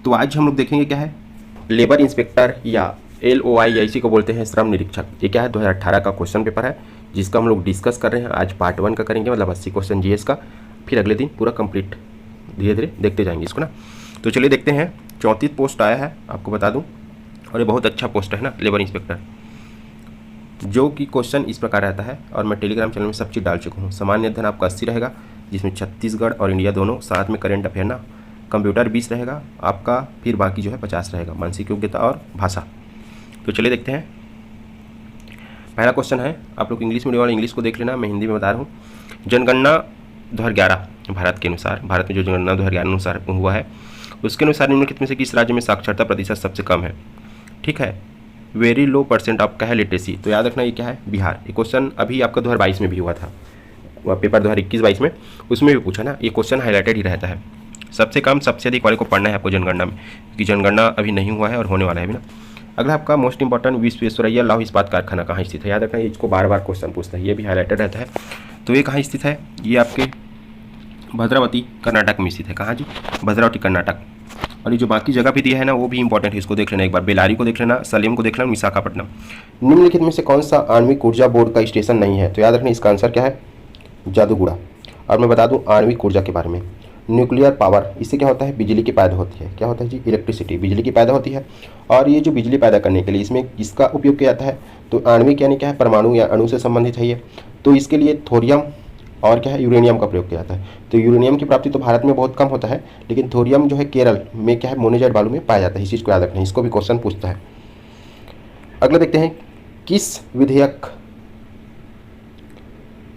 तो आज हम लोग देखेंगे क्या है, लेबर इंस्पेक्टर या LOI या इसी को बोलते हैं श्रम निरीक्षक। ये क्या है, 2018 का क्वेश्चन पेपर है जिसका हम लोग डिस्कस कर रहे हैं। आज पार्ट 1 का करेंगे, मतलब 80 क्वेश्चन GS का, फिर अगले दिन पूरा कंप्लीट धीरे धीरे देखते जाएंगे इसको ना। तो चलिए देखते हैं। 34 पोस्ट आया है आपको बता दूं, और ये बहुत अच्छा पोस्ट है ना, लेबर इंस्पेक्टर, जो कि क्वेश्चन इस प्रकार रहता है। और मैं टेलीग्राम चैनल में सब चीज़ डाल चुका हूँ। सामान्य अध्ययन आपका 80 रहेगा, जिसमें छत्तीसगढ़ और इंडिया दोनों, साथ में करेंट अफेयर ना। कंप्यूटर 20 रहेगा आपका, फिर बाकी जो है 50 रहेगा, मानसिक योग्यता और भाषा। तो चलिए देखते हैं। पहला क्वेश्चन है, आप लोग इंग्लिश मीडियम वाले इंग्लिश को देख लेना, मैं हिंदी में बता रहा हूँ। जनगणना 2011 भारत के अनुसार, भारत में जो जनगणना 2011 अनुसार हुआ है, उसके अनुसार निम्नलिखित में से किस राज्य में साक्षरता प्रतिशत सबसे कम है? ठीक है, वेरी लो परसेंट ऑफ क्या है, लिटरेसी। तो याद रखना ये क्या है, बिहार। ये क्वेश्चन अभी आपका 2022 में भी हुआ था, पेपर 2021-22 में, उसमें भी पूछा ना। ये क्वेश्चन हाईलाइटेड ही रहता है। सबसे कम सबसे अधिक वाले को पढ़ना है आपको जनगणना में, क्योंकि जनगणना अभी नहीं हुआ है और होने वाला है अभी ना। अगला आपका मोस्ट इंपॉर्टेंट, विश्वेश्वरैया लौह इस्पात कारखाना कहाँ स्थित है? याद रखना, इसको बार बार क्वेश्चन पूछता है, ये भी हाईलाइटेड रहता है। तो ये कहाँ स्थित है? ये आपके भद्रावती कर्नाटक में स्थित है। कहाँ जी? भद्रावती कर्नाटक। और ये जो बाकी जगह भी दिया है ना, वो भी इंपॉर्टेंट है, इसको देख लेना एक बार। बेलारी को देख लेना, सलेम को देख लेना, विशाखापट्टनम। निम्नलिखित में से कौन सा आणविक ऊर्जा बोर्ड का स्टेशन नहीं है? तो याद रखना इसका आंसर क्या है, जादूगुड़ा। और मैं बता दूं आणविक ऊर्जा के बारे में, न्यूक्लियर पावर, इससे क्या होता है, बिजली की पैदा होती है। क्या होता है जी? इलेक्ट्रिसिटी, बिजली की पैदा होती है। और ये जो बिजली पैदा करने के लिए इसमें किसका उपयोग किया जाता है? तो आणविक यानी क्या है, परमाणु या अणु से संबंधित है ये। तो इसके लिए थोरियम और क्या है, यूरेनियम का प्रयोग किया जाता है। तो यूरेनियम की प्राप्ति तो भारत में बहुत कम होता है, लेकिन थोरियम जो है केरल में क्या है, मोनेजाइट बालू में पाया जाता है। इस चीज़ को याद रखना है, इसको भी क्वेश्चन पूछता है। अगला देखते हैं, किस विधेयक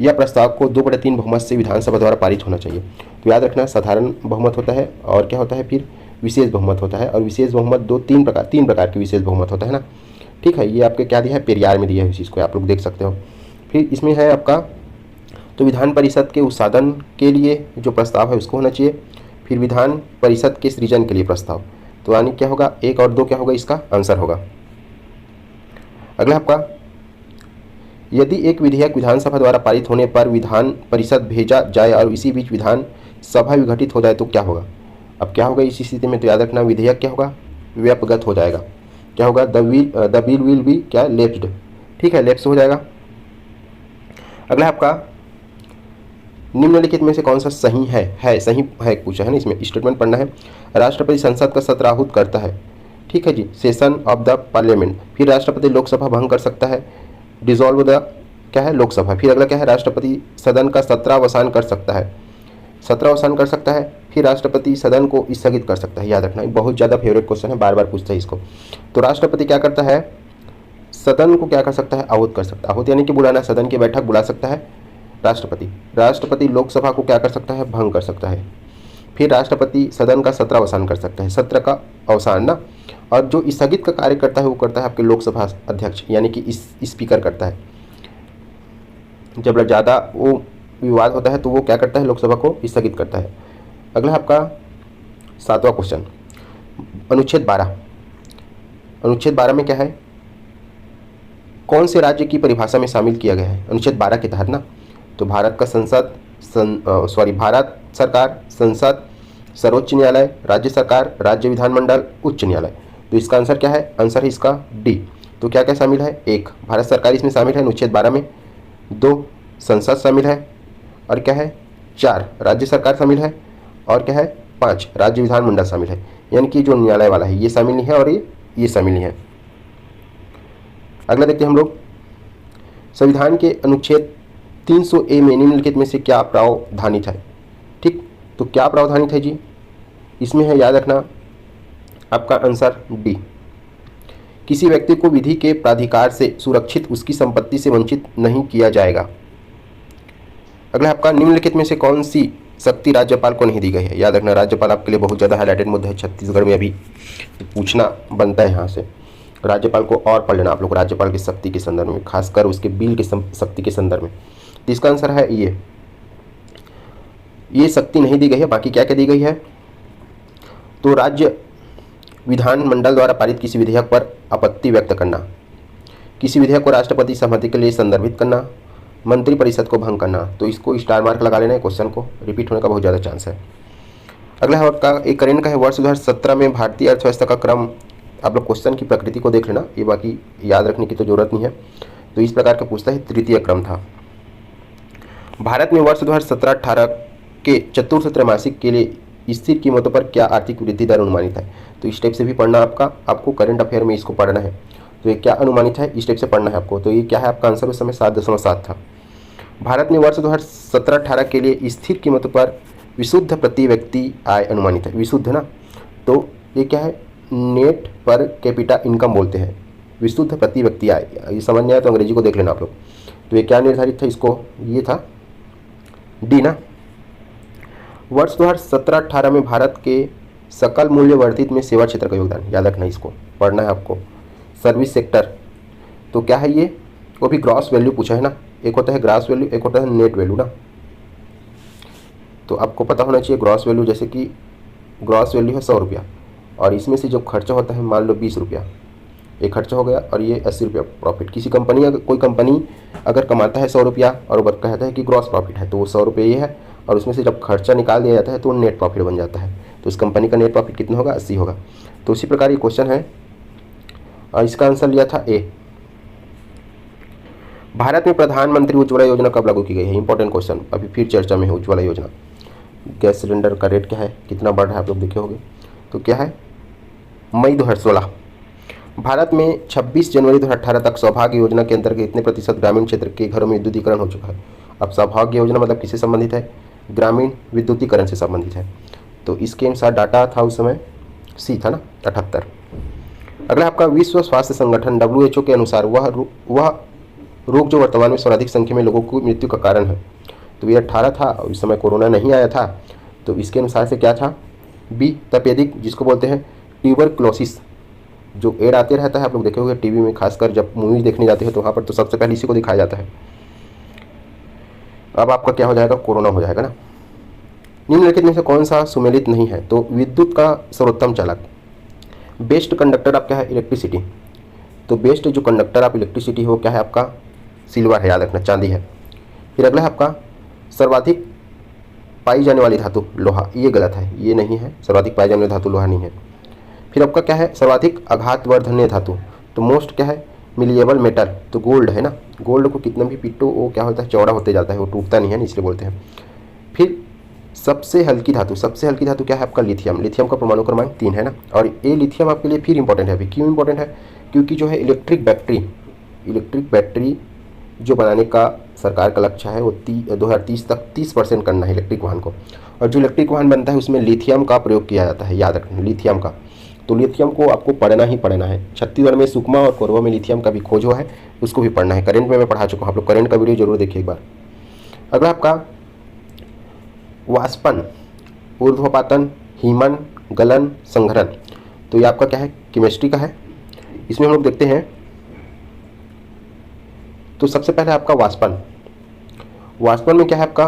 या प्रस्ताव को 2/3 बहुमत से विधानसभा द्वारा पारित होना चाहिए? तो याद रखना, साधारण बहुमत होता है और क्या होता है, फिर विशेष बहुमत होता है। और विशेष बहुमत तीन प्रकार के विशेष बहुमत होता है ना। ठीक है, ये आपके क्या दिया है, पेरियार में दिया है, इस चीज़ को आप लोग देख सकते हो। फिर इसमें है आपका, तो विधान परिषद के उत्साधन के लिए जो प्रस्ताव है उसको होना चाहिए। फिर विधान परिषद के सृजन के लिए प्रस्ताव, तो यानी क्या होगा, 1 और 2 क्या होगा, इसका आंसर होगा। अगला आपका, यदि एक विधेयक विधानसभा द्वारा पारित होने पर विधान परिषद भेजा जाए और इसी बीच विधान सभा विघटित हो जाए तो क्या होगा? अब क्या होगा इस स्थिति में? तो याद रखना, विधेयक क्या होगा, व्यपगत हो जाएगा। क्या होगा, द बिल विल बी क्या, लेप्स्ड। ठीक है, लेप्स हो जाएगा। अगला आपका, निम्नलिखित में से कौन सा सही है सही है पूछा है ना, इसमें स्टेटमेंट पढ़ना है। राष्ट्रपति संसद का सत्र आहूत करता है। ठीक है जी, सेशन ऑफ द पार्लियामेंट। फिर राष्ट्रपति लोकसभा भंग कर सकता है, डिसॉल्व द क्या है, लोकसभा। फिर अगला क्या है, राष्ट्रपति सदन का सत्रावसान कर सकता है, सत्रावसान कर सकता है। फिर राष्ट्रपति सदन को स्थगित कर सकता है। याद रखना, बहुत ज़्यादा फेवरेट क्वेश्चन है, बार बार पूछता है इसको। तो राष्ट्रपति क्या करता है, सदन को क्या कर सकता है, आहूत कर सकता है। आहूत यानी कि बुलाना, सदन की बैठक बुला सकता है राष्ट्रपति। राष्ट्रपति लोकसभा को क्या कर सकता है, भंग कर सकता है। फिर राष्ट्रपति सदन का सत्रावसान कर सकता है, सत्र का अवसान ना। और जो स्थगित का कार्य करता है वो करता है आपके लोकसभा अध्यक्ष, यानी कि स्पीकर करता है। जब ज़्यादा वो विवाद होता है तो वो क्या करता है, लोकसभा को स्थगित करता है। अगला आपका 7वां क्वेश्चन, अनुच्छेद 12। अनुच्छेद 12 में क्या है, कौन से राज्य की परिभाषा में शामिल किया गया है अनुच्छेद 12 के तहत ना? तो भारत का भारत सरकार, संसद, सर्वोच्च न्यायालय, राज्य सरकार, राज्य विधानमंडल, उच्च न्यायालय। तो इसका आंसर क्या है, आंसर है इसका डी। तो क्या क्या शामिल है, 1 भारत सरकार इसमें शामिल है अनुच्छेद 12 में, 2 संसद शामिल है, और क्या है 4 राज्य सरकार शामिल है, और क्या है 5 राज्य विधानमंडल शामिल है। यानी कि जो न्यायालय वाला है ये शामिल नहीं है और ये शामिल नहीं है। अगला देखते हैं हम लोग, संविधान के अनुच्छेद 300A में निम्नलिखित में से क्या प्रावधानित है? ठीक, तो क्या प्रावधानित है जी, इसमें है, याद रखना आपका आंसर डी। किसी व्यक्ति को विधि के प्राधिकार से सुरक्षित उसकी संपत्ति से वंचित नहीं किया जाएगा। अगला आपका, निम्नलिखित में से कौन सी शक्ति राज्यपाल को नहीं दी गई है? याद रखना, राज्यपाल आपके लिए बहुत ज़्यादा हाईलाइटेड मुद्दा है छत्तीसगढ़ में अभी, तो पूछना बनता है यहाँ से। राज्यपाल को और पढ़ लेना आप लोग, राज्यपाल की शक्ति के संदर्भ में, खासकर उसके बिल की शक्ति के संदर्भ में। तो इसका आंसर है ये शक्ति नहीं दी गई है। बाकी क्या क्या दी गई है, तो राज्य विधानमंडल द्वारा पारित किसी विधेयक पर आपत्ति व्यक्त करना, किसी विधेयक को राष्ट्रपति सहमति के लिए संदर्भित करना, मंत्रिपरिषद को भंग करना। तो इसको स्टार मार्क लगा लेना है, क्वेश्चन को रिपीट होने का बहुत ज़्यादा चांस है। अगला है आपका एक करंट का है, वर्ष 2017 में भारतीय अर्थव्यवस्था का क्रम। आप लोग क्वेश्चन की प्रकृति को देख लेना, ये बाकी याद रखने की तो जरूरत नहीं है। तो इस प्रकार का पूछता है, तृतीय क्रम था। भारत में वर्ष 2017-18 के चतुर्थ त्रैमासिक के लिए स्थिर कीमतों पर क्या आर्थिक वृद्धि दर अनुमानित है। तो इस टाइप से भी पढ़ना आपको करंट अफेयर में इसको पढ़ना है। तो ये क्या अनुमानित है, इस टाइप से पढ़ना है आपको। तो ये क्या है आपका आंसर उस समय 7.7 था। भारत में वर्ष 2017-18 के लिए स्थिर कीमतों पर विशुद्ध प्रति व्यक्ति आय अनुमानित है। विशुद्ध ना, तो ये क्या है, नेट पर कैपिटा इनकम बोलते हैं, विशुद्ध प्रति व्यक्ति आय। ये समझ नहीं आया तो अंग्रेजी को देख लेना आप लोग। तो ये क्या निर्धारित था, इसको ये था डी ना। वर्ष 2017-18 में भारत के सकल मूल्य वर्धित में सेवा क्षेत्र का योगदान, याद रखना, इसको पढ़ना है आपको। सर्विस सेक्टर, तो क्या है ये, वो भी ग्रॉस वैल्यू पूछा है ना। एक होता है ग्रॉस वैल्यू, एक होता है नेट वैल्यू ना। तो आपको पता होना चाहिए ग्रॉस वैल्यू, जैसे कि ग्रॉस वैल्यू है 100 रुपया, और इसमें से जो खर्चा होता है मान लो 20 रुपया, ये खर्चा हो गया, और ये 80 रुपया प्रॉफिट। किसी कंपनी, अगर कोई कंपनी अगर कमाता है 100 रुपया और वो कहता है कि ग्रॉस प्रॉफिट है, तो वो 100 रुपये ये है, और उसमें से जब खर्चा निकाल दिया जाता है तो वो नेट प्रॉफिट बन जाता है। तो उस कंपनी का नेट प्रॉफिट कितना होगा, 80 होगा। तो उसी प्रकार ये क्वेश्चन है, और इसका आंसर लिया था ए। भारत में प्रधानमंत्री उज्ज्वला योजना कब लागू की गई है, इंपॉर्टेंट क्वेश्चन, अभी फिर चर्चा में है उज्ज्वला योजना। गैस सिलेंडर का रेट क्या है, कितना बढ़ रहा है, आप लोग देखे होंगे। तो क्या है, मई 2016। भारत में 26 जनवरी 2018 तक सौभाग्य योजना के अंतर्गत कितने प्रतिशत ग्रामीण क्षेत्र के घरों में विद्युतीकरण हो चुका है। अब सौभाग्य योजना मतलब किससे संबंधित है, ग्रामीण विद्युतीकरण से संबंधित है। तो इसके अनुसार डाटा था उस समय सी था ना, 78। अगला आपका विश्व स्वास्थ्य संगठन WHO के अनुसार वह रोग जो वर्तमान में सर्वाधिक संख्या में लोगों की मृत्यु का कारण है। तो ये 18 था, और इस समय कोरोना नहीं आया था। तो इसके अनुसार से क्या था, बी तपेदिक, जिसको बोलते हैं ट्यूबरक्लोसिस। जो एड आते रहता है, आप लोग देखे होंगे टीवी में, खासकर जब मूवी देखने जाते हैं तो वहाँ पर तो सबसे पहले इसी को दिखाया जाता है। अब आपका क्या हो जाएगा, कोरोना हो जाएगा ना। निम्नलिखित में से कौन सा सुमेलित नहीं है। तो विद्युत का सर्वोत्तम चालक, बेस्ट कंडक्टर आप क्या है, इलेक्ट्रिसिटी। तो बेस्ट जो कंडक्टर आप इलेक्ट्रिसिटी हो क्या है आपका, सिल्वर है, याद रखना, चांदी है। फिर अगला है आपका सर्वाधिक पाई जाने वाली धातु, लोहा। ये गलत है, ये नहीं है, सर्वाधिक पाई जाने वाली धातु लोहा नहीं है। फिर आपका क्या है, सर्वाधिक आघातवर्धनीय धातु। तो मोस्ट क्या है, मिलिएबल मेटल। तो गोल्ड है ना, गोल्ड को कितना भी पीटो वो क्या होता है, चौड़ा होते जाता है, वो टूटता नहीं है, इसलिए बोलते हैं। फिर सबसे हल्की धातु, सबसे हल्की धातु क्या है आपका, लिथियम। लिथियम का परमाणु क्रमांक 3 है ना। और ये लिथियम आपके लिए फिर इंपॉर्टेंट है। अभी क्यों इंपॉर्टेंट है, क्योंकि जो है इलेक्ट्रिक बैटरी जो बनाने का सरकार का लक्ष्य है वो 2030 तक 30% करना है इलेक्ट्रिक वाहन को। और जो इलेक्ट्रिक वाहन बनता है उसमें लिथियम का प्रयोग किया जाता है, याद रखना, लिथियम का। तो लिथियम को आपको पढ़ना ही पढ़ना है। छत्तीसगढ़ में सुकमा और कोरबा में लिथियम का भी खोज हुआ है, उसको भी पढ़ना है। करंट में मैं पढ़ा चुका हूँ, आप लोग करंट का वीडियो जरूर देखिए एक बार। अगला आपका वाष्पन, ऊर्ध्वपातन, हीमन, गलन, संघनन। तो ये आपका क्या है, केमिस्ट्री का है। इसमें हम लोग देखते हैं, तो सबसे पहले आपका वाष्पन। वाष्पन में क्या है आपका,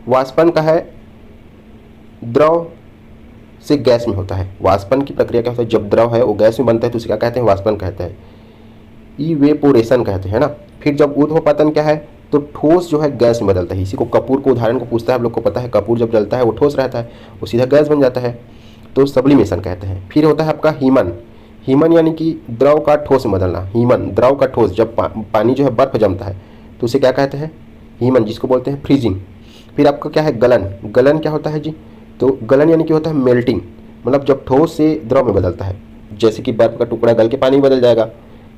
वाष्पन का है द्रव से गैस में होता है। वाष्पन की प्रक्रिया क्या होता है, जब द्रव है वो गैस में बनता है तो उसे क्या कहते हैं, वाष्पन कहते हैं, इवेपोरेशन कहते हैं ना। फिर जब ऊर्ध्वपातन क्या है, तो ठोस जो है गैस में बदलता है। इसी को कपूर को उदाहरण को पूछता है, आप लोग को पता है, कपूर जब जलता है वो ठोस रहता है, वो सीधा गैस बन जाता है, तो सब्लिमेशन कहते हैं। फिर होता है आपका हीमन। हीमन यानी कि द्रव का ठोस में बदलना। हीमन द्रव का ठोस, जब पानी जो है बर्फ जमता है तो उसे क्या कहते हैं, हीमन, जिसको बोलते हैं फ्रीजिंग। फिर आपका क्या है, गलन। गलन क्या होता है जी, तो गलन यानी कि होता है मेल्टिंग, मतलब जब ठोस से द्रव में बदलता है, जैसे कि बर्फ का टुकड़ा गल के पानी में बदल जाएगा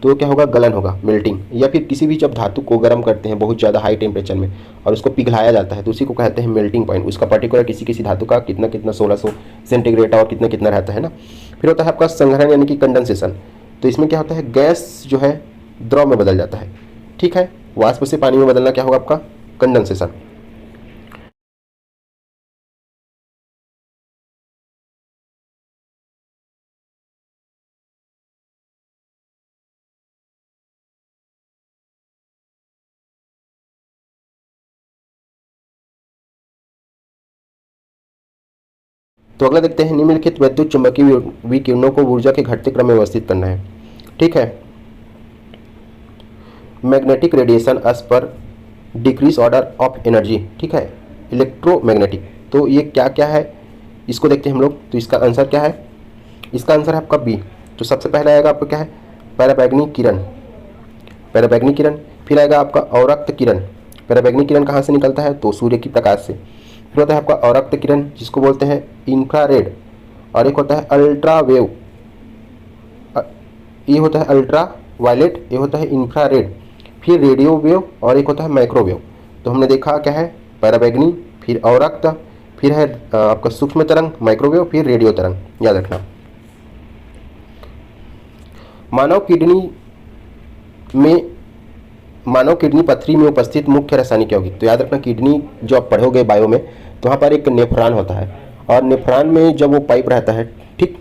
तो क्या होगा, गलन होगा, मेल्टिंग। या फिर किसी भी जब धातु को गर्म करते हैं बहुत ज़्यादा हाई टेम्परेचर में और उसको पिघलाया जाता है तो उसी को कहते हैं मेल्टिंग पॉइंट। उसका पर्टिकुलर किसी धातु का कितना 1600 सेंटीग्रेड और कितना रहता है ना। फिर होता है आपका संघनन यानी कि कंडेंसेशन। तो इसमें क्या होता है, गैस जो है द्रव में बदल जाता है, ठीक है। वाष्प से पानी में बदलना क्या होगा आपका, कंडेंसेशन। तो अगला देखते हैं, निम्नलिखित वैद्युत चुंबकीय विकिरणों को ऊर्जा के घटते क्रम में व्यवस्थित करना है, ठीक है। Magnetic radiation as per decrease order of energy, ठीक है। इलेक्ट्रोमैग्नेटिक, तो ये क्या क्या है इसको देखते हैं हम लोग। तो इसका आंसर क्या है, इसका आंसर है आपका बी। तो सबसे पहले आएगा आपका क्या है, पराबैंगनी किरण, पराबैंगनी किरण। फिर आएगा आपका अवरक्त किरण। पराबैंगनी किरण कहाँ से निकलता है, तो सूर्य की प्रकाश से। फिर होता है आपका अवरक्त किरण जिसको बोलते हैं इंफ्रारेड, और एक होता है अल्ट्रा वेव, ये होता है अल्ट्रा वायलेट, ये होता है इंफ्रारेड। फिर रेडियो वेव और एक होता है माइक्रोवेव। तो हमने देखा क्या है, पराबैंगनी, फिर अवरक्त, फिर है आपका सूक्ष्म तरंग माइक्रोवेव, फिर रेडियो तरंग, याद रखना। मानव किडनी पथरी में उपस्थित मुख्य रासायनिक यौगिक। तो याद रखना किडनी जो आप पढ़ोगे बायो में, तो वहाँ पर एक नेफ्रॉन होता है, और नेफ्रॉन में जब वो पाइप रहता है, ठीक,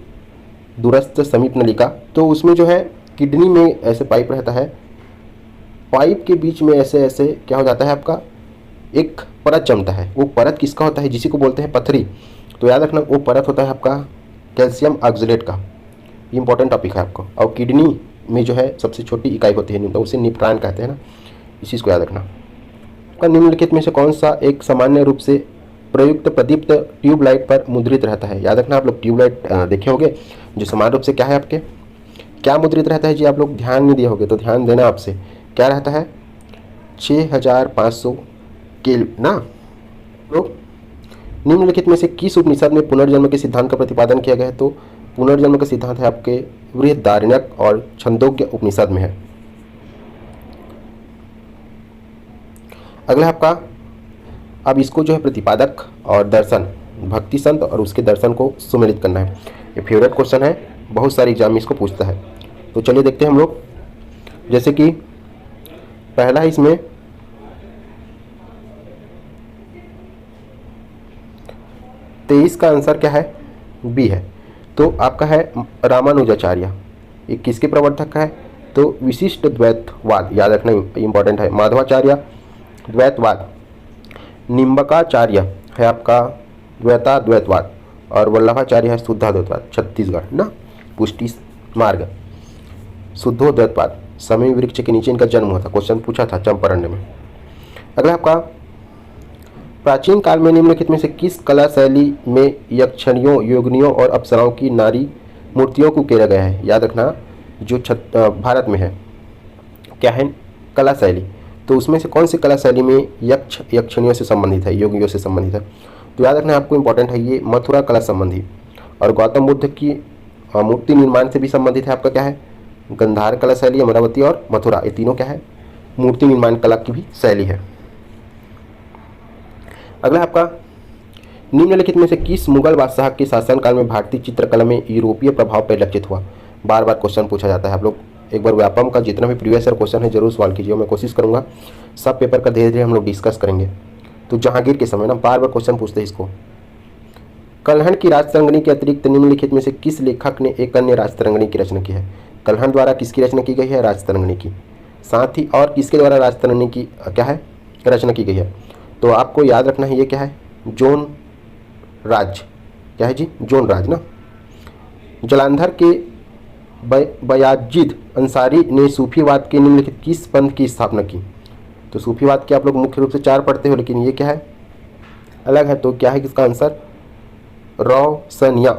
दूरस्थ समीप नलिका, तो उसमें जो है किडनी में ऐसे पाइप रहता है, पाइप के बीच में ऐसे ऐसे क्या हो जाता है आपका, एक परत जमता है। वो परत किसका होता है, जिसी को बोलते हैं पथरी। तो याद रखना वो परत होता है आपका कैल्शियम ऑक्सलेट का, इंपॉर्टेंट टॉपिक है आपको। और किडनी में जो है सबसे छोटी इकाई होती है, तो उसे नेफ्रॉन कहते हैं ना, इस चीज़ को याद रखना। का निम्नलिखित में से कौन सा एक सामान्य रूप से प्रयुक्त प्रदीप्त ट्यूबलाइट पर मुद्रित रहता है। याद रखना आप लोग ट्यूबलाइट देखे होंगे, जो सामान्य रूप से क्या है आपके, क्या मुद्रित रहता है जी, आप लोग ध्यान नहीं दिए होंगे तो ध्यान देना आपसे। क्या रहता है, 6500 केल्विन ना। तो निम्नलिखित में से किस उपनिषद में पुनर्जन्म के सिद्धांत का प्रतिपादन किया गया है। तो पुनर्जन्म का सिद्धांत है आपके बृहदारण्यक और छंदोग्य उपनिषद में है। अगला आपका, अब इसको जो है प्रतिपादक और दर्शन, भक्ति संत और उसके दर्शन को सुमेलित करना है। ये फेवरेट क्वेश्चन है, बहुत सारे एग्जाम में इसको पूछता है। तो चलिए देखते हैं हम लोग। जैसे कि पहला है इसमें, तेईस का आंसर क्या है, बी है। तो आपका है रामानुजाचार्य, ये किसके प्रवर्तक है, तो विशिष्ट द्वैतवाद, याद रखना इंपॉर्टेंट है। माधवाचार्य द्वैतवाद, निम्बकाचार्य है आपका द्वैताद्वैतवाद, और वल्लभाचार्य है शुद्धाद्वैतवाद, छत्तीसगढ़ ना, पुष्टि मार्ग शुद्धोद्वैतवाद। समय वृक्ष के नीचे इनका जन्म हुआ था, क्वेश्चन पूछा था चंपारण्य में। अगला आपका, प्राचीन काल में निम्नलिखित में से किस कला शैली में यक्षिणियों, योगिनियों और अप्सराओं की नारी मूर्तियों को उकेरा गया है। याद रखना जो भारत में है क्या है, कला शैली, तो उसमें से कौन सी कला शैली में यक्षिणियों से संबंधित है, योगियों से संबंधित है। तो याद रखना आपको इंपॉर्टेंट है ये मथुरा कला संबंधी, और गौतम बुद्ध की मूर्ति निर्माण से भी संबंधित है आपका क्या है, गंधार कला शैली, अमरावती और मथुरा, ये तीनों क्या है, मूर्ति निर्माण कला की भी शैली है। अगला आपका, निम्नलिखित में से किस मुगल बादशाह के शासनकाल में भारतीय चित्रकला में यूरोपीय प्रभाव परिलक्षित हुआ। बार बार क्वेश्चन पूछा जाता है, आप लोग एक बार व्यापम का जितना भी प्रीवियस ईयर क्वेश्चन है जरूर सवाल कीजिए। मैं कोशिश करूंगा सब पेपर का धीरे धीरे हम लोग डिस्कस करेंगे। तो जहांगीर के समय ना बार बार क्वेश्चन पूछते हैं इसको। कल्हण की राजतरंगिणी के अतिरिक्त निम्नलिखित में से किस लेखक ने एक अन्य राजतरंगिणी की रचना की है। कल्हण द्वारा किसकी रचना की गई है, राजतरंगिणी की। साथ ही और किसके द्वारा राजतरंगिणी की क्या है, रचना की गई है। तो आपको याद रखना है ये क्या है, जोन राज, क्या है जी, जोन राज ना। जलंधर के बयाजिद अंसारी ने सूफीवाद के निम्नलिखित किस पंथ की स्थापना की। तो सूफीवाद के आप लोग मुख्य रूप से 4 पढ़ते हो, लेकिन ये क्या है, अलग है। तो क्या है किसका आंसर, रोशनिया,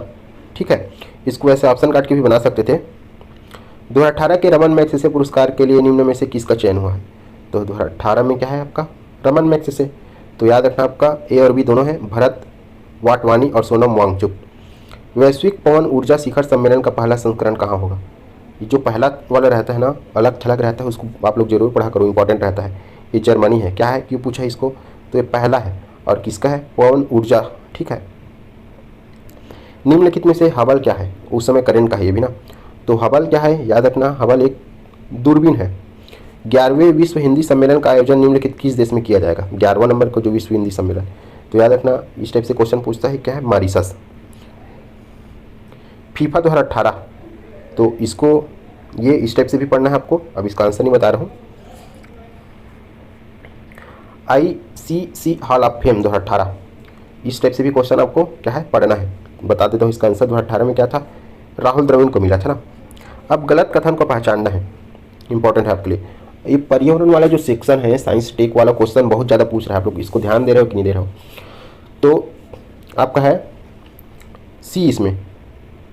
ठीक है। इसको वैसे ऑप्शन काट के भी बना सकते थे। 2018 के रमन मैग्सेसे पुरस्कार के लिए निम्न में से किसका चयन हुआ है। तो 2018 में क्या है आपका, रमन मैग्सेसे। तो याद रखना आपका ए और बी दोनों हैं, भरत वाटवानी और सोनम वांगचुक। वैश्विक पवन ऊर्जा शिखर सम्मेलन का पहला संस्करण कहाँ होगा। ये जो पहला वाला रहता है ना, अलग थलग रहता है, उसको आप लोग जरूर पढ़ा करो, इंपॉर्टेंट रहता है। ये जर्मनी है, क्या है, क्यों पूछा इसको, तो ये पहला है और किसका है, पवन ऊर्जा, ठीक है। निम्नलिखित में से हबल क्या है, उस समय करेंट का है ये भी ना। तो हबल क्या है, याद रखना हबल एक दूरबीन है। 11वें विश्व हिंदी सम्मेलन का आयोजन निम्नलिखित किस देश में किया जाएगा। 11वां नंबर को जो विश्व हिंदी सम्मेलन, तो याद रखना इस टाइप से क्वेश्चन पूछता है, क्या है, मॉरिशस। फीफा 2018, तो इसको ये इस टाइप से भी पढ़ना है आपको, अब इसका आंसर नहीं बता रहा हूँ। ICC हॉल ऑफ फेम 2018, इस टाइप से भी क्वेश्चन आपको क्या है, पढ़ना है। बता देता हूँ इसका आंसर 2018 में क्या था, राहुल द्रविड़ को मिला था ना। अब गलत कथन को पहचानना है, इंपॉर्टेंट है आपके लिए। ये पर्यावरण वाला जो सेक्शन है, साइंस टेक वाला क्वेश्चन बहुत ज़्यादा पूछ रहा है, आप लोग इसको ध्यान दे रहे हो कि नहीं दे रहे हो। तो आपका है सी इसमें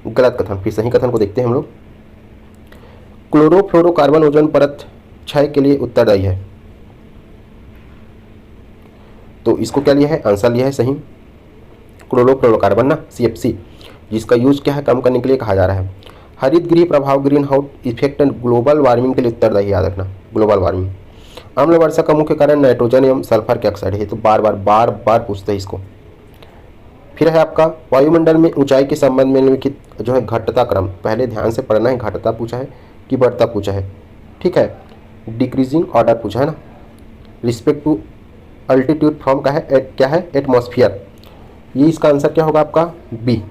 गलत कथन। फिर सही कथन को देखते हैं हम लोग। क्लोरोफ्लोरोकार्बन ओजोन परत क्षय के लिए उत्तरदायी है। तो इसको क्या लिया है, आंसर लिया है सही क्लोरोफ्लोरोकार्बन ना, CFC, जिसका यूज क्या है, कम करने के लिए कहा जा रहा है। हरित गृह प्रभाव green house effect global warming के लिए उत्तरदायी, याद रखना ग्लोबल वार्मिंग। अम्ल वर्षा का मुख्य कारण नाइट्रोजन एवं सल्फर के ऑक्साइड है। तो बार बार पूछते हैं इसको। फिर है आपका वायुमंडल में ऊंचाई के संबंध में निम्नलिखित जो है घटता क्रम, पहले ध्यान से पढ़ना है, घटता पूछा है कि बढ़ता पूछा है, ठीक है, डिक्रीजिंग ऑर्डर पूछा है ना। रिस्पेक्ट टू अल्टीट्यूड फ्रॉम का है क्या है, एटमॉस्फेयर, ये इसका आंसर क्या होगा आपका बी।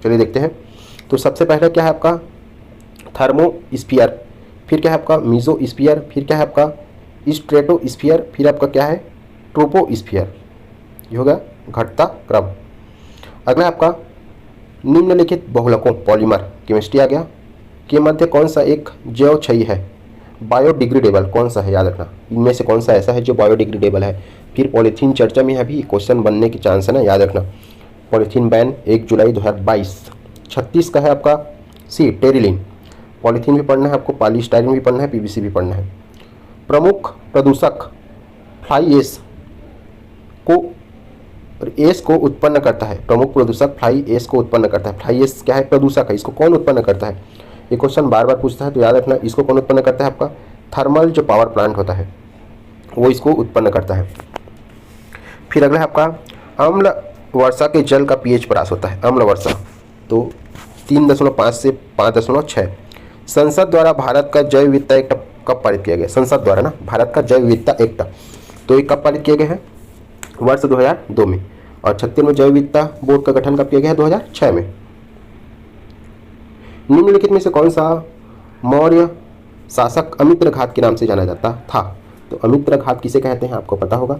चलिए देखते हैं। तो सबसे पहले क्या है आपका थर्मोस्फीयर, फिर क्या है आपका मीजोस्फीयर, फिर क्या है आपका स्ट्रेटोस्फीयर, फिर आपका क्या है ट्रोपोस्फीयर, ये होगा घटता क्रम। अगला आपका निम्नलिखित बहुलकों पॉलीमर केमिस्ट्री आ गया के मध्य कौन सा एक जैवक्षयी है, बायोडिग्रेडेबल कौन सा है, याद रखना इनमें से कौन सा ऐसा है जो बायोडिग्रेडेबल है। फिर पॉलीथीन चर्चा में अभी क्वेश्चन बनने के चांस है ना, याद रखना। पॉलीथीन बैन 1 जुलाई 2022। 36 का है आपका सी टेरिलिन, पॉलीथीन भी पढ़ना है आपको, पॉलीस्टाइरीन भी पढ़ना है, PVC भी पढ़ना है। प्रमुख प्रदूषक फ्लाई एश को उत्पन्न करता है, प्रमुख प्रदूषक फ्लाई एश को उत्पन्न करता है। फ्लाई एश क्या है, प्रदूषक है, इसको कौन उत्पन्न करता है, ये क्वेश्चन बार बार पूछता है, तो याद रखना इसको कौन उत्पन्न करता है, आपका थर्मल जो पावर प्लांट होता है वो इसको उत्पन्न करता है। फिर अगला है आपका अम्ल वर्षा के जल का pH परास होता है, अम्ल वर्षा, तो 3.5 से 5.6। संसद द्वारा भारत का जैव विविधता एक्ट कब पारित किया गया, संसद द्वारा ना भारत का जैव विविधता एक्ट, तो ये कब पारित किया गया है, वर्ष 2002 में। और छत्तीसगढ़ में जैव विविधता बोर्ड का गठन कब किया गया है, 2006 में। निम्नलिखित में से कौन सा मौर्य शासक अमित्रघात के नाम से जाना जाता था, तो अमित्रघात किसे कहते हैं आपको पता होगा,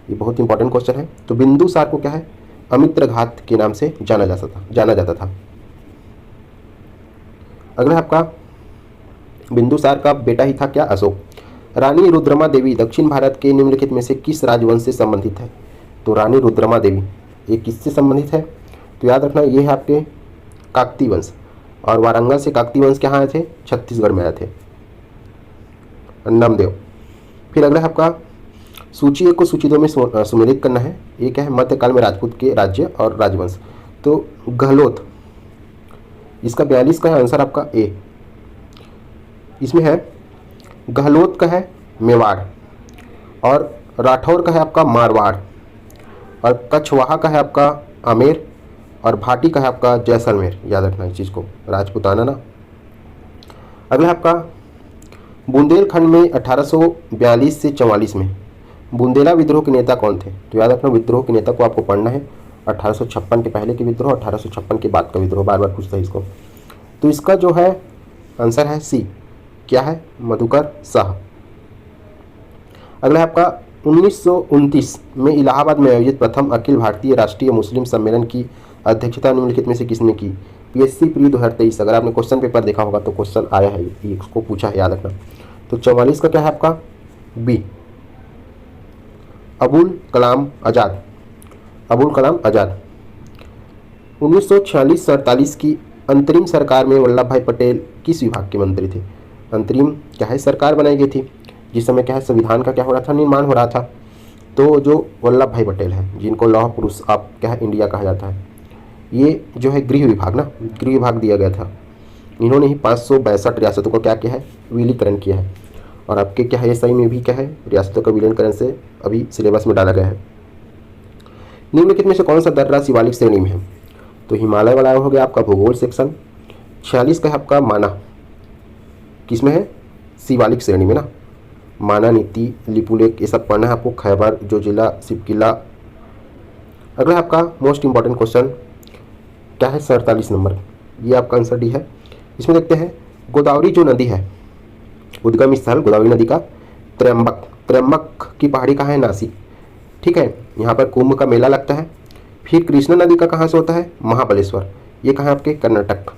ये बहुत इंपॉर्टेंट क्वेश्चन है। तो बिंदुसार को क्या है, अमित्रघात के नाम से जाना जाता था। अगला आपका बिंदुसार का बेटा ही था क्या, अशोक। रानी रुद्रमा देवी दक्षिण भारत के निम्नलिखित में से किस राजवंश से संबंधित है, तो रानी रुद्रमा देवी ये किससे संबंधित है, तो याद रखना ये है आपके काकती वंश, और वारंगल से काकती वंश कहाँ आए थे, छत्तीसगढ़ में आए थे, नामदेव। फिर अगला आपका सूची 1 को सूची 2 में सुमेलित करना है। ये क्या है, मध्यकाल में राजपूत के राज्य और राजवंश। तो गहलोत इसका 42 का है आंसर आपका ए, इसमें है गहलोत का है मेवाड़, और राठौर का है आपका मारवाड़, और कछवाहा का है आपका आमेर, और भाटी का है आपका जैसलमेर, याद रखना इस चीज़ को, राजपूताना ना। अगला आपका बुंदेलखंड में 1842 से 44 में बुंदेला विद्रोह के नेता कौन थे, तो याद रखना विद्रोह के नेता को आपको पढ़ना है, 1856 के पहले के विद्रोह, 1856 के बाद का विद्रोह, बार बार पूछता है इसको। तो इसका जो है आंसर है सी, क्या है, मधुकर शाह। अगला है आपका 1929 में इलाहाबाद में आयोजित प्रथम अखिल भारतीय राष्ट्रीय मुस्लिम सम्मेलन की अध्यक्षता निम्नलिखित में से किसने की, PSC प्री 2023। अगर आपने क्वेश्चन पेपर देखा होगा तो क्वेश्चन आया है, इसको पूछा है, याद रखना। तो 44 का क्या है आपका बी, अबुल कलाम आज़ाद, अबुल कलाम आज़ाद। 1946-47 की अंतरिम सरकार में वल्लभ भाई पटेल किस विभाग के मंत्री थे, अंतरिम क्या है सरकार बनाई गई थी जिस समय क्या है संविधान का क्या हो रहा था, निर्माण हो रहा था। तो जो वल्लभ भाई पटेल हैं जिनको लौह पुरुष आप क्या है इंडिया कहा जाता है, ये जो है गृह विभाग ना, गृह विभाग दिया गया था। इन्होंने ही 562 रियासतों को क्या किया है, विलीकरण किया है। और आपके क्या है SI में भी क्या है रियासतों का विलीकरण से अभी सिलेबस में डाला गया है। निम्नलिखित में से कौन सा दर्रा शिवालिक श्रेणी में है, तो हिमालय वाला हो गया आपका भूगोल सेक्शन। 46 का है आपका माना, किसमें है, शिवालिक श्रेणी में ना, माना, नीति, लिपुलेख, ये सब पढ़ना है आपको, खैबर जो जिला, शिवकिला। अगला आपका मोस्ट इंपॉर्टेंट क्वेश्चन क्या है, 47 नंबर, ये आपका आंसर डी है। इसमें देखते हैं गोदावरी जो नदी है, उद्गम स्थल गोदावरी नदी का त्रयंबक की पहाड़ी कहाँ है, नासिक, ठीक है, यहाँ पर कुंभ का मेला लगता है। फिर कृष्णा नदी का कहाँ से होता है, महाबलेश्वर, ये कहाँ है आपके कर्नाटक।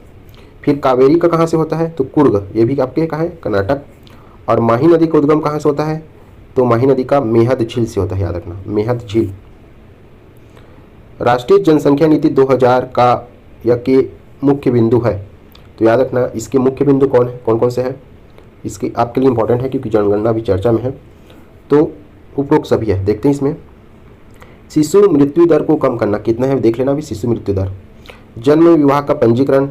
फिर कावेरी का कहाँ से होता है, तो कुर्ग, ये भी आपके कहाँ है, कर्नाटक। और माही नदी का उद्गम कहाँ से होता है, तो माही नदी का मेहद झील से होता है, याद रखना, मेहद झील। राष्ट्रीय जनसंख्या नीति 2000 का या के मुख्य बिंदु है। तो याद रखना इसके मुख्य बिंदु कौन कौन से हैं, इसके आपके लिए इंपॉर्टेंट है क्योंकि जनगणना भी चर्चा में है। तो उपरोक्त सभी है। देखते हैं इसमें शिशु मृत्यु दर को कम करना कितना है, देख लेना भी शिशु मृत्यु दर। जन्म विवाह का पंजीकरण,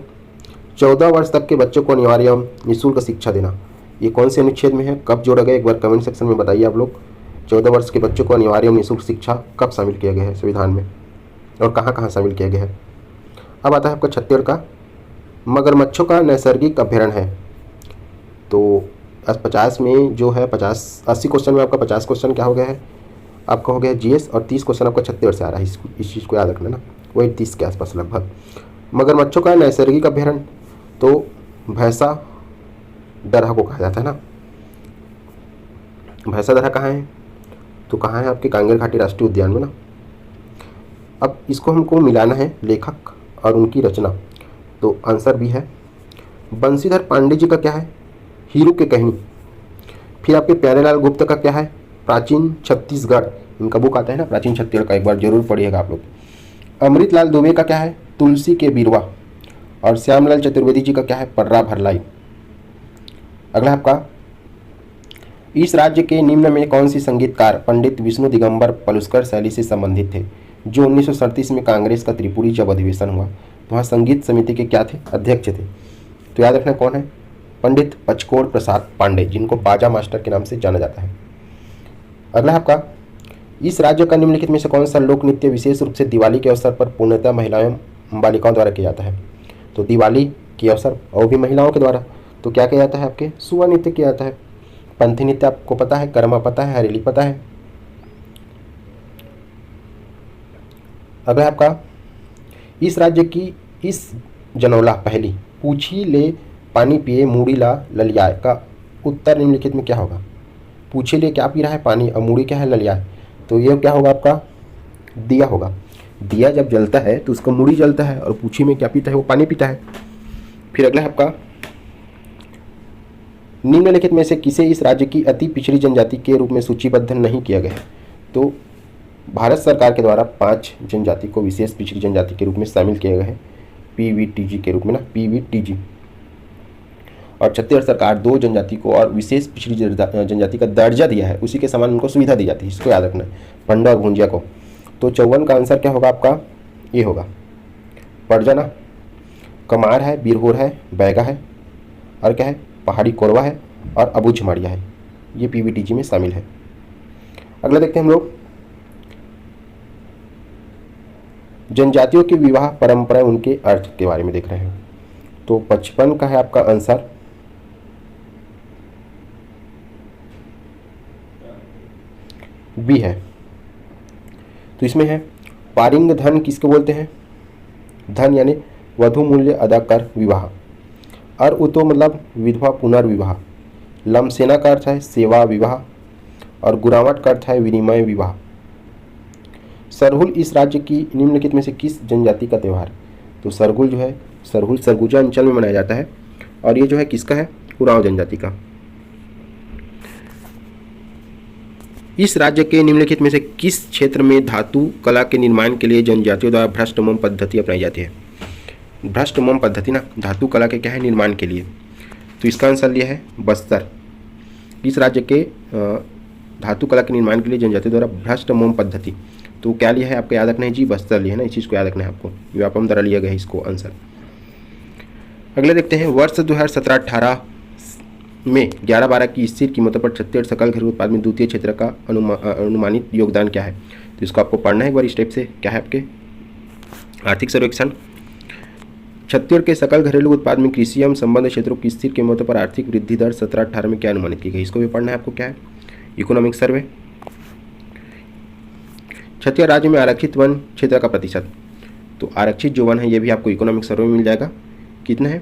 14 वर्ष तक के बच्चों को अनिवार्य एवं निःशुल्क शिक्षा देना, ये कौन से अनुच्छेद में है, कब जोड़ा गया, एक बार कमेंट सेक्शन में बताइए आप लोग। 14 वर्ष के बच्चों को अनिवार्य एवं निःशुल्क शिक्षा कब शामिल किया गया है संविधान में और कहाँ कहाँ शामिल किया गया है। अब आता है आपका छत्तीसगढ़ का मगरमच्छों का नैसर्गिक अभ्यारण्य है। तो 50 में जो है 80 क्वेश्चन में आपका 50 क्वेश्चन क्या हो गया है, आपका हो गया जीएस और 30 क्वेश्चन आपका छत्तीसगढ़ से आ रहा है। इस चीज़ को याद रखना ना, वही 30 के आसपास लगभग। मगरमच्छों का नैसर्गिक अभ्यारण्य तो भैंसा दरहा को कहा जाता है ना। भैंसा दरहा कहाँ है, तो कहाँ है आपके कांगेर घाटी राष्ट्रीय उद्यान में ना। अब इसको हमको मिलाना है लेखक और उनकी रचना, तो आंसर भी है बंशीधर पांडे जी का क्या है, हीरू के कहानी। फिर आपके प्यारेलाल गुप्त का क्या है, प्राचीन छत्तीसगढ़, इनका बुक आता है ना प्राचीन छत्तीसगढ़ का, एक बार जरूर पढ़िएगा आप लोग। अमृतलाल दुबे का क्या है, तुलसी के बिरवा। और श्यामलाल चतुर्वेदी जी का क्या है, पर्रा भरलाई। अगला आपका इस राज्य के निम्न में कौन सी संगीतकार पंडित विष्णु दिगंबर पलुस्कर शैली से संबंधित थे, जो 1937 में कांग्रेस का त्रिपुरी जब अधिवेशन हुआ तो वहाँ संगीत समिति के क्या थे, अध्यक्ष थे। तो याद रखना कौन है, पंडित पचकोड़ प्रसाद पांडे, जिनको बाजा मास्टर के नाम से जाना जाता है। अगला आपका इस राज्य का निम्नलिखित में से कौन सा लोक नृत्य विशेष रूप से दिवाली के अवसर पर पूर्णतः महिलाओं बालिकाओं द्वारा किया जाता है। तो दिवाली के अवसर और भी महिलाओं के द्वारा तो क्या किया जाता है, आपके सुआ नृत्य किया जाता है। पंथी नृत्य आपको पता है, कर्मा पता है, हरेली पता है। अगला आपका इस राज्य की इस जनौला पहली पूछी ले पानी पिए मूड़ी ला ललियाए का उत्तर निम्नलिखित में क्या होगा। पूछी ले क्या पी रहा है, पानी, और मूड़ी क्या है, ललियाए। तो ये क्या होगा आपका, दिया होगा। दिया जब जलता है तो उसका मूड़ी जलता है और पूछी में क्या पीता है, वो पानी पीता है। फिर अगला है आपका निम्नलिखित में से किसे इस राज्य की अति पिछड़ी जनजाति के रूप में सूचीबद्ध नहीं किया गया है। तो भारत सरकार के द्वारा 5 जनजाति को विशेष पिछड़ी जनजाति के रूप में शामिल किया गया है, पीवीटीजी के रूप में ना, पीवीटीजी। और छत्तीसगढ़ सरकार 2 जनजाति को और विशेष पिछड़ी जनजाति का दर्जा दिया है, उसी के समान उनको सुविधा दी जाती है, इसको याद रखना है, पंडा और भुंजिया को। तो 54 का आंसर क्या होगा आपका, ये होगा परजना। कमार है, बिरहोर है, बैगा है, और क्या है, पहाड़ी कोरवा है, और अबूझमाड़िया है। ये पीवीटीजी में शामिल है। अगला देखते हैं हम लोग जनजातियों की विवाह परंपरा, उनके अर्थ के बारे में देख रहे हैं। तो 55 का है आपका आंसर बी है। तो इसमें है पारिंग धन किसको बोलते हैं, धन यानी वधु मूल्य अदा कर विवाह, और उतो मतलब विधवा पुनर्विवाह, लमसेना का अर्थ है सेवा विवाह, और गुरावट का अर्थ है विनिमय विवाह। सरहुल इस राज्य की निम्नलिखित में से किस जनजाति का त्यौहार। तो सरहुल जो है, सरहुल सरगुजा अंचल में मनाया जाता है, और ये जो है किसका है, उरांव जनजाति का। इस राज्य के निम्नलिखित में से किस क्षेत्र में धातु कला के निर्माण के लिए जनजातियों द्वारा भ्रष्ट मोम पद्धति अपनाई जाती है। भ्रष्ट मोम पद्धति ना, धातु कला के क्या है, निर्माण के लिए। तो इसका आंसर लिया है बस्तर। इस राज्य के धातु कला के निर्माण के लिए जनजातियों द्वारा भ्रष्ट मोम पद्धति, तो क्या लिया है आपको याद रखना है जी, बस्तर लिया है ना, इस चीज़ को याद रखना है आपको, व्यापम द्वारा लिया गया है इसको आंसर। अगले देखते हैं वर्ष 2017-18 में 11-12 की स्थिर कीमतों पर छत्तीसगढ़ सकल घरेलू उत्पाद में द्वितीय क्षेत्र का अनुमानित योगदान क्या है। तो इसको आपको पढ़ना है एक बार स्टेप से। क्या है आपके आर्थिक सर्वेक्षण, छत्तीसगढ़ के सकल घरेलू उत्पाद में कृषि एवं संबंध क्षेत्रों की स्थिर कीमतों पर आर्थिक वृद्धि दर 17-18 में क्या अनुमानित की गई, इसको भी पढ़ना है आपको। क्या है इकोनॉमिक सर्वे। छत्तीसगढ़ राज्य में आरक्षित वन क्षेत्र का प्रतिशत, तो आरक्षित जो वन है ये भी आपको इकोनॉमिक सर्वे में मिल जाएगा, कितना है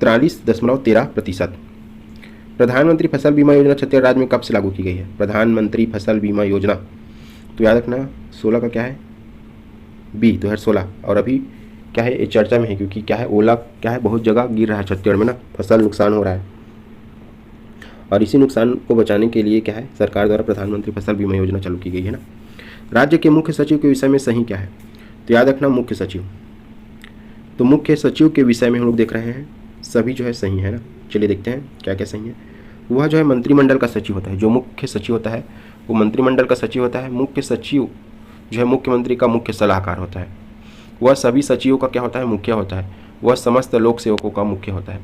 43.13%। प्रधानमंत्री फसल बीमा योजना छत्तीसगढ़ राज्य में कब से लागू की गई है। प्रधानमंत्री फसल बीमा योजना, तो याद रखना 16 का क्या है बी 2016, और अभी क्या है ये चर्चा में है, क्योंकि क्या है ओला क्या है बहुत जगह गिर रहा है छत्तीसगढ़ में ना, फसल नुकसान हो रहा है, और इसी नुकसान को बचाने के लिए क्या है सरकार द्वारा प्रधानमंत्री फसल बीमा योजना चालू की गई है ना। राज्य के मुख्य सचिव के विषय में सही क्या है? तो याद रखना मुख्य सचिव। तो मुख्य सचिव के विषय में हम लोग देख रहे हैं सभी जो है सही है ना। चलिए देखते हैं क्या क्या सही है। वह जो है मंत्रिमंडल का सचिव होता है। जो मुख्य सचिव होता है वो मंत्रिमंडल का सचिव होता है। मुख्य सचिव जो है मुख्यमंत्री का मुख्य सलाहकार होता है। वह सभी सचिवों का क्या होता है? मुख्य होता है। वह समस्त लोक सेवकों का मुख्य होता है।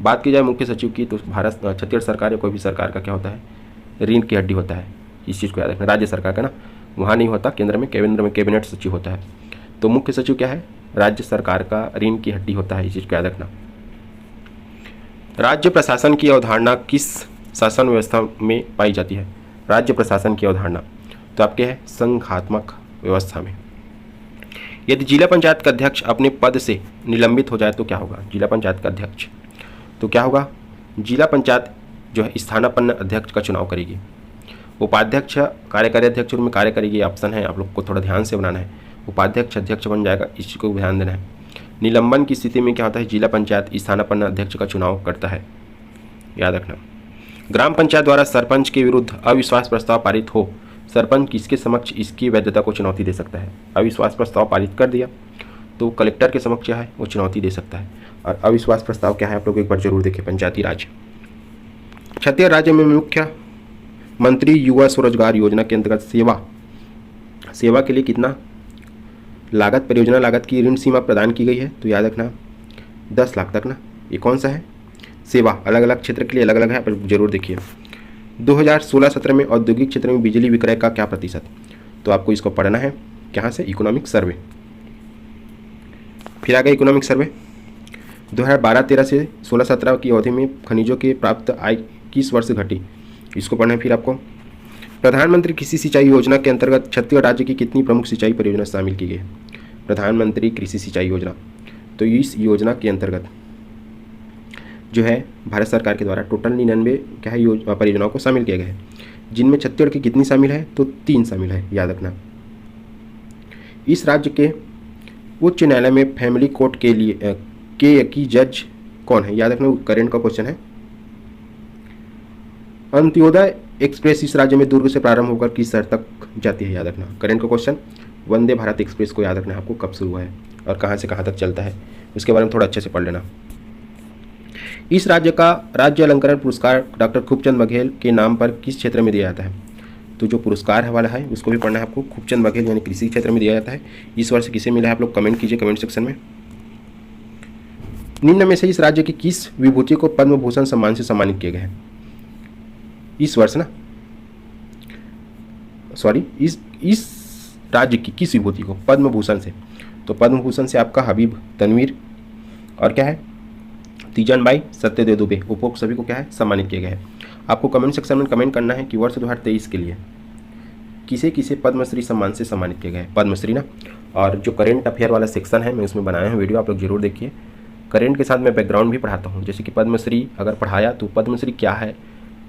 बात की जाए मुख्य सचिव की तो भारत छत्तीसगढ़ सरकार या कोई भी सरकार का क्या होता है? रीढ़ की हड्डी होता है। इस चीज़ को याद रखना। राज्य सरकार का ना वहाँ नहीं होता, केंद्र में कैबिनेट सचिव होता है। तो मुख्य सचिव क्या है? राज्य सरकार का रीढ़ की हड्डी होता है। इस चीज़ को याद रखना। राज्य प्रशासन की अवधारणा किस शासन व्यवस्था में पाई जाती है? राज्य प्रशासन की अवधारणा तो आपके है संघात्मक व्यवस्था में। यदि जिला पंचायत का अध्यक्ष अपने पद से निलंबित हो जाए तो क्या होगा? जिला पंचायत का अध्यक्ष तो क्या होगा? जिला पंचायत जो है स्थानापन्न अध्यक्ष का चुनाव करेगी। उपाध्यक्ष कार्यकारी अध्यक्ष में कार्य करेगी। ऑप्शन है, आप लोग को थोड़ा ध्यान से बनाना है। उपाध्यक्ष अध्यक्ष बन जाएगा, इस चीज़ को ध्यान देना है। निलंबन की स्थिति में क्या होता है? जिला पंचायत स्थानापन्न अध्यक्ष का चुनाव करता है, याद रखना। ग्राम पंचायत द्वारा सरपंच के विरुद्ध अविश्वास प्रस्ताव पारित हो, सरपंच किसके समक्ष इसकी वैधता को चुनौती दे सकता है? अविश्वास प्रस्ताव पारित कर दिया तो कलेक्टर के समक्ष क्या है? वो चुनौती दे सकता है। और अविश्वास प्रस्ताव क्या है आप लोग एक बार जरूर देखें। पंचायती राज। छत्तीसगढ़ राज्य में मुख्य मंत्री युवा स्वरोजगार योजना के अंतर्गत सेवा के लिए कितना लागत, परियोजना लागत की ऋण सीमा प्रदान की गई है? तो याद रखना 10 लाख तक ना। ये कौन सा है? सेवा अलग अलग क्षेत्र के लिए अलग अलग है, पर जरूर देखिए। 2016-17 में औद्योगिक क्षेत्र में बिजली विक्रय का क्या प्रतिशत? तो आपको इसको पढ़ना है कहाँ से? Economic survey. फिर आ गया इकोनॉमिक सर्वे। 2012-13 से 16-17 की अवधि में खनिजों के प्राप्त आय किस वर्ष घटी? इसको पढ़ना है। फिर आपको प्रधानमंत्री कृषि सिंचाई योजना के अंतर्गत छत्तीसगढ़ राज्य की कितनी प्रमुख सिंचाई परियोजना शामिल की गई है? प्रधानमंत्री कृषि सिंचाई योजना तो इस योजना के अंतर्गत जो है भारत सरकार के द्वारा टोटल 99 क्या है परियोजनाओं को शामिल किया गया है, जिनमें छत्तीसगढ़ की कितनी शामिल है? तो 3 शामिल है, याद रखना। इस राज्य के उच्च न्यायालय में फैमिली कोर्ट के लिए की जज कौन है? याद रखना, करेंट का क्वेश्चन है। अंत्योदय एक्सप्रेस इस राज्य में दुर्ग से प्रारंभ होकर किस शहर तक जाती है? याद रखना, करेंट का क्वेश्चन। वंदे भारत एक्सप्रेस को याद रखना आपको, कब शुरू हुआ है और कहाँ से कहाँ तक चलता है, उसके बारे में थोड़ा अच्छे से पढ़ लेना। इस राज्य का राज्य अलंकरण पुरस्कार डॉक्टर खूबचंद बघेल के नाम पर किस क्षेत्र में दिया जाता है? तो जो पुरस्कार वाला है उसको भी पढ़ना है आपको। खूबचंद बघेल यानी कृषि क्षेत्र में दिया जाता है। इस वर्ष किसे मिला है आप लोग कमेंट कीजिए कमेंट सेक्शन में। निम्न में से इस राज्य की किस विभूति को पद्म भूषण सम्मान से सम्मानित किया गया है? इस वर्ष ना, सॉरी, इस राज्य की किस विभूति को पद्म भूषण से? तो पद्म भूषण से आपका हबीब तनवीर और क्या है तीजन बाई सत्यदेव दुबे उपरोक्त सभी को क्या है सम्मानित किया गया है। आपको कमेंट सेक्शन में कमेंट करना है कि वर्ष 2023 के लिए किसे किसे पद्मश्री सम्मान से सम्मानित किया गया है, पद्मश्री ना। और जो करेंट अफेयर वाला सेक्शन है मैं उसमें बनाया हूँ वीडियो, आप लोग जरूर देखिए। करेंट के साथ मैं बैकग्राउंड भी पढ़ाता हूँ, जैसे कि पद्मश्री अगर पढ़ाया तो पद्मश्री क्या है,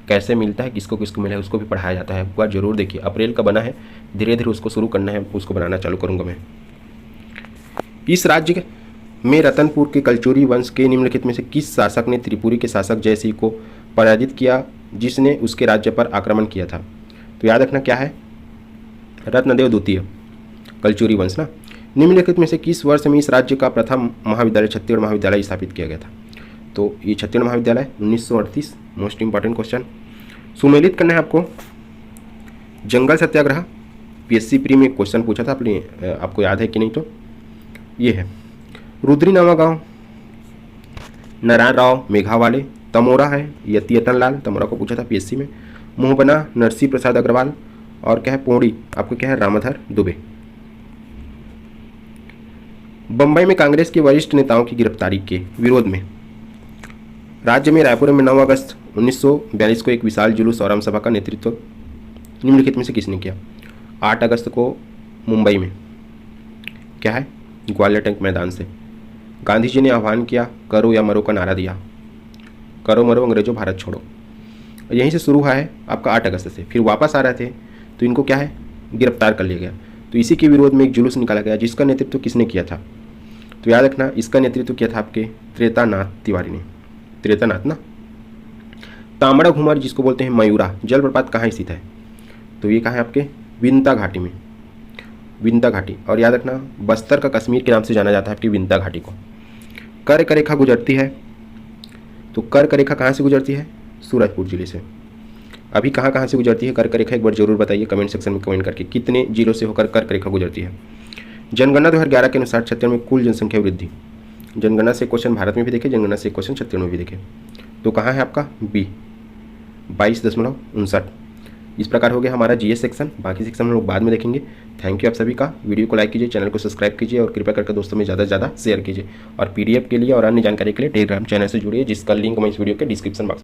कैसे मिलता है, किसको किसको मिला है, उसको भी पढ़ाया जाता है। एक बार जरूर देखिए। अप्रैल का बना है, धीरे धीरे उसको शुरू करना है, उसको बनाना चालू करूँगा मैं। इस राज्य में रतनपुर के कलचुरी वंश के निम्नलिखित में से किस शासक ने त्रिपुरी के शासक जयसिंह को पराजित किया, जिसने उसके राज्य पर आक्रमण किया था? तो याद रखना क्या है, रत्नदेव द्वितीय, कलचुरी वंश ना। निम्नलिखित में से किस वर्ष में इस राज्य का प्रथम महाविद्यालय छत्तीसगढ़ महाविद्यालय स्थापित किया गया था? तो ये छत्तीसगढ़ महाविद्यालय 1938, मोस्ट इंपॉर्टेंट क्वेश्चन। सुमेलित करना है आपको जंगल सत्याग्रह, पीएससी प्री में क्वेश्चन पूछा था अपने, आपको याद है कि नहीं? तो ये है रुद्री नावा गांव, नारायण राव मेघावाले, तमोरा है यतियतन लाल, तमोरा को पूछा था पीएससी में, मोहबना नरसिंह प्रसाद अग्रवाल और क्या है पोड़ी आपको क्या है रामाधर दुबे। बंबई में कांग्रेस के वरिष्ठ नेताओं की गिरफ्तारी के विरोध में राज्य में रायपुर में 9 अगस्त 1942 को एक विशाल जुलूस और आमसभा का नेतृत्व निम्नलिखित में से किसने किया? 8 अगस्त को मुंबई में क्या है ग्वालियर टैंक मैदान से गांधी जी ने आह्वान किया करो या मरो का नारा दिया, करो मरो अंग्रेजों भारत छोड़ो। यहीं से शुरू हुआ है आपका 8 अगस्त से। फिर वापस आ रहे थे तो इनको क्या है गिरफ्तार कर लिया गया। तो इसी के विरोध में एक जुलूस निकाला गया, जिसका नेतृत्व किसने किया था? तो याद रखना इसका नेतृत्व किया था आपके त्रेतानाथ तिवारी ने, त्रेतानाथ ना। तांबड़ा घूमर जिसको बोलते हैं मयूरा जलप्रपात कहाँ स्थित है? तो ये कहाँ है आपके विंता घाटी में, विंध्य घाटी, और याद रखना बस्तर का कश्मीर के नाम से जाना जाता है आपकी विंध्य घाटी को। कर्क रेखा गुजरती है, तो कर्क रेखा कहाँ से गुजरती है? सूरजपुर जिले से। अभी कहाँ कहाँ से गुजरती है कर्क रेखा, एक बार जरूर बताइए कमेंट सेक्शन में कमेंट करके, कितने जिलों से होकर कर्क रेखा गुजरती है। जनगणना 2011 के अनुसार छत्तीसगढ़ में कुल जनसंख्या वृद्धि, जनगणना से क्वेश्चन भारत में भी देखे, जनगणना से क्वेश्चन छत्तीसगढ़ में भी देखे, तो कहाँ है आपका बी 22.59। इस प्रकार हो गया हमारा जीएस सेक्शन। बाकी सेक्शन हम लोग बाद में देखेंगे। थैंक यू आप सभी का। वीडियो को लाइक कीजिए, चैनल को सब्सक्राइब कीजिए और कृपया करके दोस्तों में ज़्यादा से ज़्यादा शेयर कीजिए। और पीडीएफ के लिए और अन्य जानकारी के लिए टेलीग्राम चैनल से जुड़िए, जिसका लिंक मैं इस वीडियो के डिस्क्रिप्शन बॉक्स